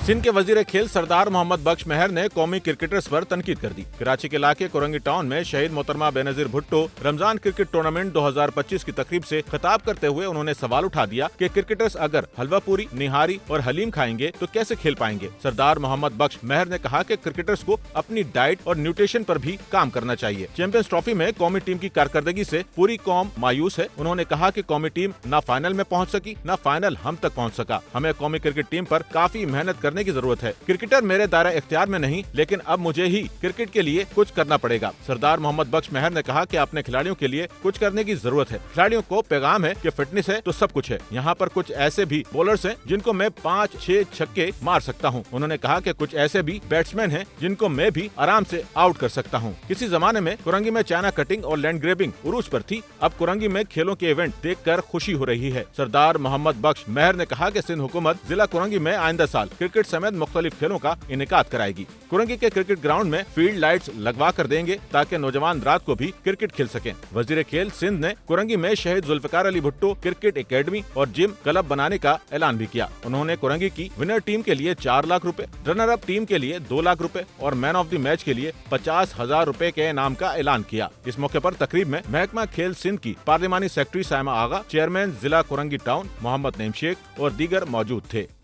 सिंध के वजीर खेल सरदार मोहम्मद बख्श मेहर ने कौमी क्रिकेटर्स पर तनकीद कर दी। कराची के इलाके कुरंगी टाउन में शहीद मोहतरमा बेनजीर भुट्टो रमजान क्रिकेट टूर्नामेंट 2025 की तकरीब से खिताब करते हुए उन्होंने सवाल उठा दिया कि क्रिकेटर्स अगर हलवा पूरी, निहारी और हलीम खाएंगे तो कैसे खेल पाएंगे। सरदार मोहम्मद बख्श मेहर ने कहा कि क्रिकेटर्स को अपनी डाइट और न्यूट्रिशन पर भी काम करना चाहिए। चैंपियंस ट्रॉफी में कौमी टीम की कारकर्दगी से पूरी कौम मायूस है। उन्होंने कहा कि कौमी टीम न फाइनल में पहुंच सकी, न फाइनल हम तक पहुंच सका। हमें कौमी क्रिकेट टीम पर काफी मेहनत करने की जरूरत है। क्रिकेटर मेरे दायरा इख्तियार में नहीं, लेकिन अब मुझे ही क्रिकेट के लिए कुछ करना पड़ेगा। सरदार मोहम्मद बख्श मेहर ने कहा कि अपने खिलाड़ियों के लिए कुछ करने की जरूरत है। खिलाड़ियों को पैगाम है कि फिटनेस है तो सब कुछ है। यहाँ पर कुछ ऐसे भी बॉलर्स हैं जिनको मैं 5-6 छक्के मार सकता हूँ। उन्होंने कहा कि कुछ ऐसे भी बैट्समैन हैं जिनको मैं भी आराम से आउट कर सकता हूँ। किसी जमाने में कुरंगी में चाइना कटिंग और लैंड ग्रेबिंग उरूज पर थी, अब कुरंगी में खेलों के इवेंट देखकर खुशी हो रही है। सरदार मोहम्मद बख्श मेहर ने कहा कि सिंध हुकूमत जिला कुरंगी में आइंदा साल क्रिकेट समेत मुख्तलिफ खेलों का इनेकाद कराएगी। कुरंगी के क्रिकेट ग्राउंड में फील्ड लाइट्स लगवा कर देंगे ताकि नौजवान रात को भी क्रिकेट खेल सकें। वजीर खेल सिंध ने कुरंगी में शहीद जुल्फकार अली भुट्टो क्रिकेट एकेडमी और जिम क्लब बनाने का ऐलान भी किया। उन्होंने कुरंगी की विनर टीम के लिए 4 लाख रुपए, रनर अप टीम के लिए 2 लाख रुपए और मैन ऑफ द मैच के लिए 50,000 रुपए के इनाम का ऐलान किया। इस मौके पर तकरीब में महकमा खेल सिंध की पार्लिमानी सेक्रेटरी साइमा आगा, चेयरमैन जिला कुरंगी टाउन मोहम्मद नईम शेख और दीगर मौजूद थे।